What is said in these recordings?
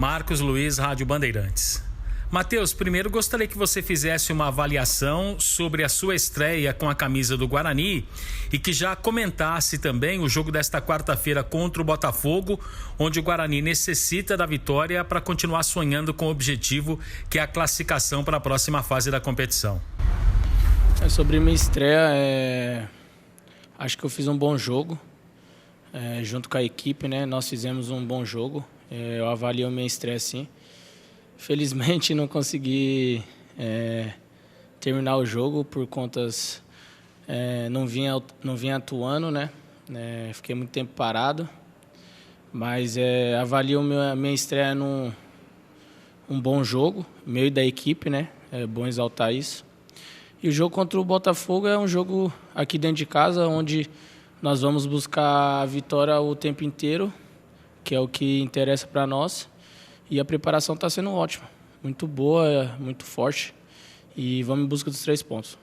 Marcos Luiz, Rádio Bandeirantes. Matheus, primeiro gostaria que você fizesse uma avaliação sobre a sua estreia com a camisa do Guarani e que já comentasse também o jogo desta quarta-feira contra o Botafogo, onde o Guarani necessita da vitória para continuar sonhando com o objetivo que é a classificação para a próxima fase da competição. Sobre minha estreia, acho que eu fiz um bom jogo, junto com a equipe, né? Nós fizemos um bom jogo, eu avalio a minha estreia sim. Felizmente não consegui terminar o jogo por contas, não vinha atuando, né? Fiquei muito tempo parado, mas avalio a minha estreia num bom jogo, meu e da equipe, né? É bom exaltar isso. E o jogo contra o Botafogo é um jogo aqui dentro de casa, onde nós vamos buscar a vitória o tempo inteiro, que é o que interessa para nós. E a preparação está sendo ótima, muito boa, muito forte. E vamos em busca dos 3 pontos.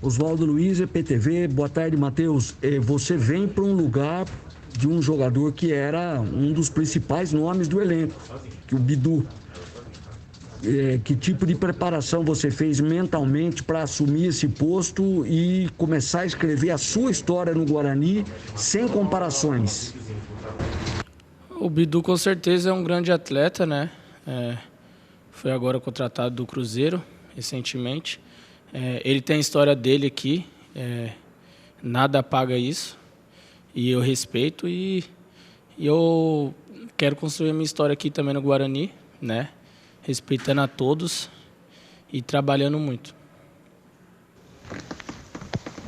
Oswaldo Luiz, EPTV, boa tarde, Matheus. Você vem para um lugar de um jogador que era um dos principais nomes do elenco, que o Bidu. Que tipo de preparação você fez mentalmente para assumir esse posto e começar a escrever a sua história no Guarani sem comparações? O Bidu com certeza é um grande atleta, né? Foi agora contratado do Cruzeiro recentemente. Ele tem a história dele aqui, nada apaga isso. E eu respeito e eu quero construir a minha história aqui também no Guarani, né? Respeitando a todos e trabalhando muito.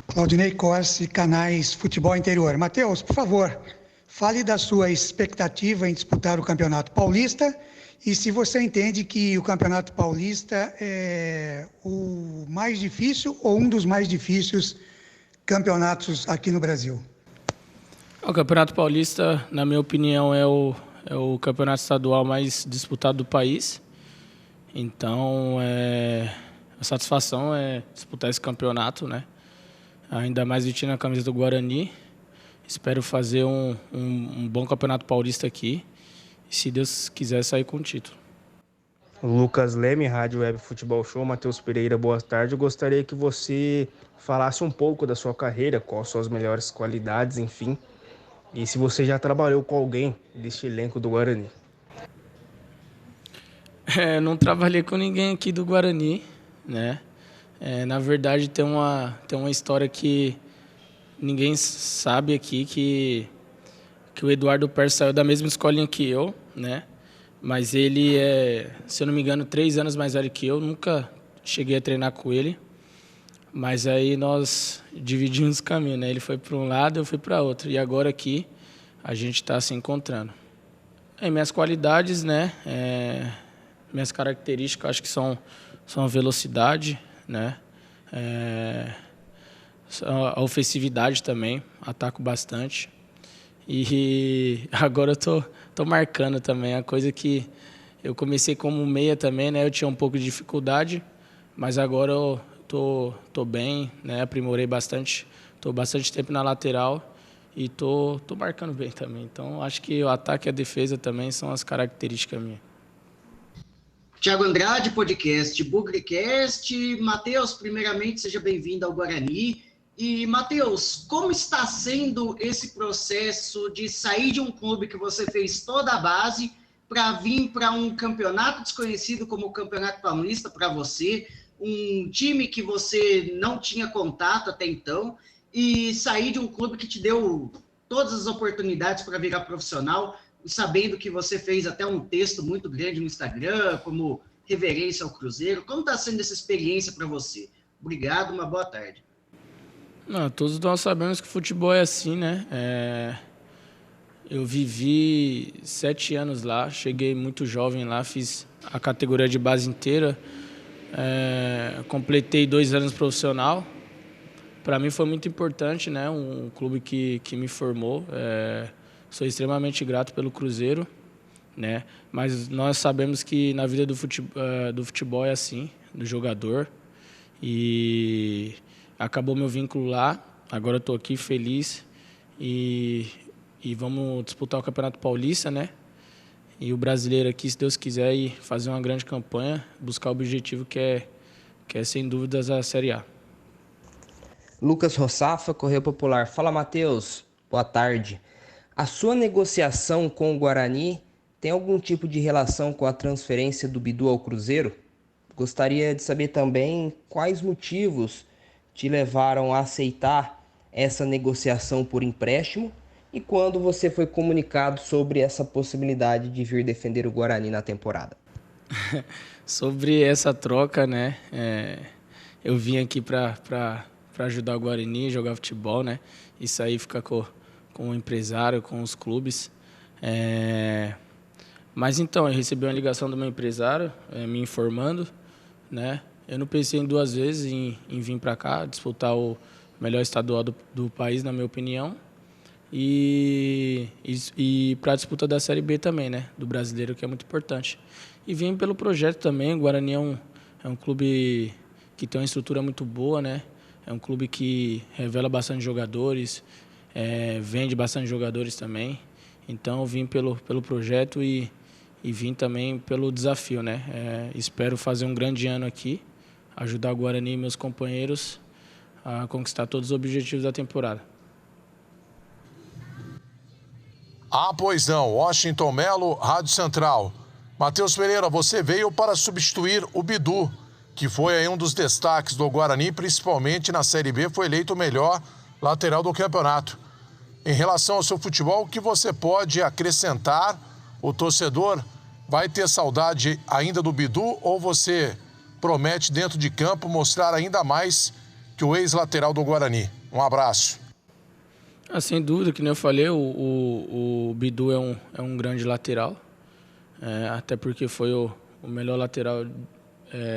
Claudinei Corsi, Canais Futebol Interior. Matheus, por favor, fale da sua expectativa em disputar o Campeonato Paulista e se você entende que o Campeonato Paulista é o mais difícil ou um dos mais difíceis campeonatos aqui no Brasil. O Campeonato Paulista, na minha opinião, é o campeonato estadual mais disputado do país. Então, a satisfação é disputar esse campeonato, né? Ainda mais vestindo a camisa do Guarani. Espero fazer um bom campeonato paulista aqui. E, se Deus quiser, sair com o título. Lucas Leme, Rádio Web Futebol Show. Matheus Pereira, boa tarde. Eu gostaria que você falasse um pouco da sua carreira, quais suas melhores qualidades, enfim. E se você já trabalhou com alguém deste elenco do Guarani. Não trabalhei com ninguém aqui do Guarani, né? Na verdade, tem uma história que ninguém sabe aqui, que o Eduardo Perso saiu da mesma escolinha que eu, né? Mas ele se eu não me engano, 3 anos mais velho que eu. Nunca cheguei a treinar com ele. Mas aí nós dividimos o caminho, né? Ele foi para um lado, eu fui para outro. E agora aqui a gente está se encontrando. Minhas qualidades, né? Minhas características, acho que são a velocidade, né? A ofensividade também, ataco bastante. E agora eu tô marcando também, a coisa que eu comecei como meia também, né? Eu tinha um pouco de dificuldade, mas agora eu tô bem, né? Aprimorei bastante, tô bastante tempo na lateral e tô marcando bem também. Então acho que o ataque e a defesa também são as características minhas. Thiago Andrade, podcast Bugrecast. Matheus, primeiramente, seja bem-vindo ao Guarani. E, Matheus, como está sendo esse processo de sair de um clube que você fez toda a base para vir para um campeonato desconhecido como o Campeonato Paulista para você, um time que você não tinha contato até então, e sair de um clube que te deu todas as oportunidades para virar profissional, sabendo que você fez até um texto muito grande no Instagram, como reverência ao Cruzeiro. Como está sendo essa experiência para você? Obrigado, uma boa tarde. Todos nós sabemos que futebol é assim, né? Eu vivi 7 anos lá, cheguei muito jovem lá, fiz a categoria de base inteira, completei 2 anos profissional. Para mim foi muito importante, né? Um clube que me formou. Sou extremamente grato pelo Cruzeiro, né? Mas nós sabemos que na vida do futebol é assim, do jogador. E acabou meu vínculo lá. Agora estou aqui feliz e vamos disputar o Campeonato Paulista, né? E o brasileiro aqui, se Deus quiser, ir fazer uma grande campanha, buscar o objetivo que é sem dúvidas a Série A. Lucas Rossafa, Correio Popular. Fala, Matheus. Boa tarde. A sua negociação com o Guarani tem algum tipo de relação com a transferência do Bidu ao Cruzeiro? Gostaria de saber também quais motivos te levaram a aceitar essa negociação por empréstimo e quando você foi comunicado sobre essa possibilidade de vir defender o Guarani na temporada. Sobre essa troca, né? Eu vim aqui para ajudar o Guarani, jogar futebol, né? Isso aí fica com o empresário, com os clubes. Mas então, eu recebi uma ligação do meu empresário me informando, né? Eu não pensei em 2 vezes em vir para cá, disputar o melhor estadual do país, na minha opinião. E para a disputa da Série B também, né? Do brasileiro, que é muito importante. E vim pelo projeto também. O Guarani é um clube que tem uma estrutura muito boa, né? É um clube que revela bastante jogadores, vende bastante jogadores também. Então, eu vim pelo projeto e vim também pelo desafio, né? Espero fazer um grande ano aqui, ajudar o Guarani e meus companheiros a conquistar todos os objetivos da temporada. Pois não. Washington Melo, Rádio Central. Matheus Pereira, você veio para substituir o Bidu, que foi aí um dos destaques do Guarani, principalmente na Série B, foi eleito o melhor lateral do campeonato. Em relação ao seu futebol, o que você pode acrescentar? O torcedor vai ter saudade ainda do Bidu ou você promete dentro de campo mostrar ainda mais que o ex-lateral do Guarani? Um abraço. Sem dúvida, que nem eu falei, o Bidu é um grande lateral, até porque foi o melhor lateral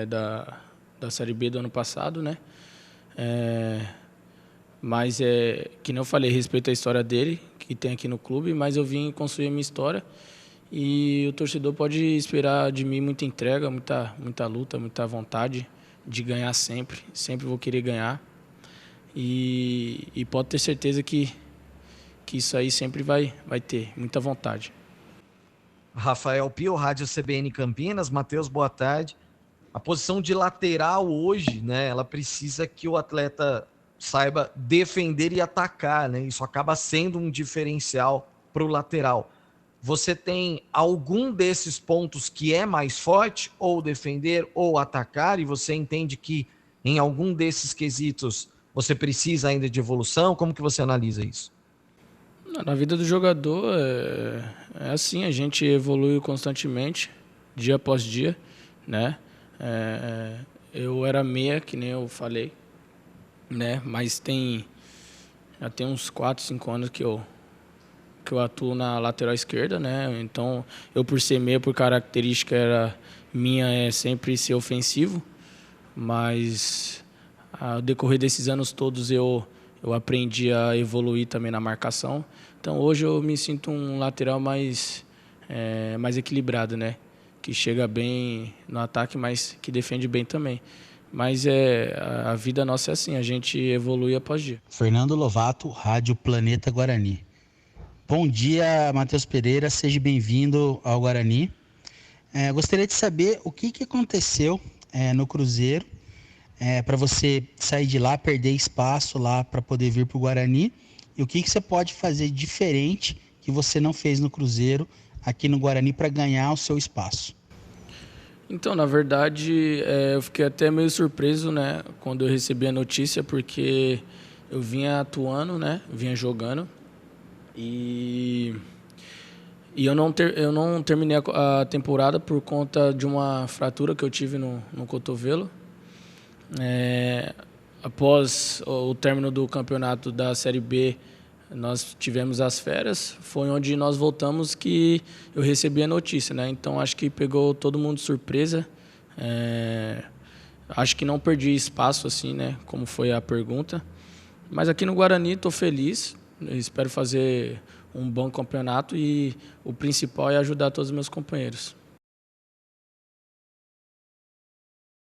da Série B do ano passado, né? Mas, que nem eu falei, respeito a história dele, que tem aqui no clube, mas eu vim construir a minha história e o torcedor pode esperar de mim muita entrega, muita luta, muita vontade de ganhar sempre. Sempre vou querer ganhar. E pode ter certeza que isso aí sempre vai ter, muita vontade. Rafael Pio, Rádio CBN Campinas. Matheus, boa tarde. A posição de lateral hoje, né, ela precisa que o atleta saiba defender e atacar, né? Isso acaba sendo um diferencial para o lateral. Você tem algum desses pontos que é mais forte, ou defender ou atacar, e você entende que em algum desses quesitos você precisa ainda de evolução? Como que você analisa isso? Na vida do jogador é assim, a gente evolui constantemente, dia após dia, né? Eu era meia, que nem eu falei, né? Mas já tem uns 4, 5 anos que eu atuo na lateral esquerda, né? Então, eu por ser meia, por característica minha é sempre ser ofensivo, mas ao decorrer desses anos todos eu aprendi a evoluir também na marcação. Então hoje eu me sinto um lateral mais equilibrado, né? Que chega bem no ataque, mas que defende bem também. Mas a vida nossa é assim, a gente evolui após dia. Fernando Lovato, Rádio Planeta Guarani. Bom dia, Matheus Pereira, seja bem-vindo ao Guarani. Gostaria de saber o que aconteceu no Cruzeiro para você sair de lá, perder espaço lá para poder vir para o Guarani, e o que você pode fazer diferente que você não fez no Cruzeiro aqui no Guarani para ganhar o seu espaço. Então, na verdade, eu fiquei até meio surpreso, né, quando eu recebi a notícia, porque eu vinha atuando, né, vinha jogando, e eu não terminei a temporada por conta de uma fratura que eu tive no cotovelo. Após o término do campeonato da Série B, nós tivemos as férias, foi onde nós voltamos que eu recebi a notícia, né? Então acho que pegou todo mundo de surpresa. Acho que não perdi espaço, assim, né? Como foi a pergunta. Mas aqui no Guarani estou feliz, espero fazer um bom campeonato e o principal é ajudar todos os meus companheiros.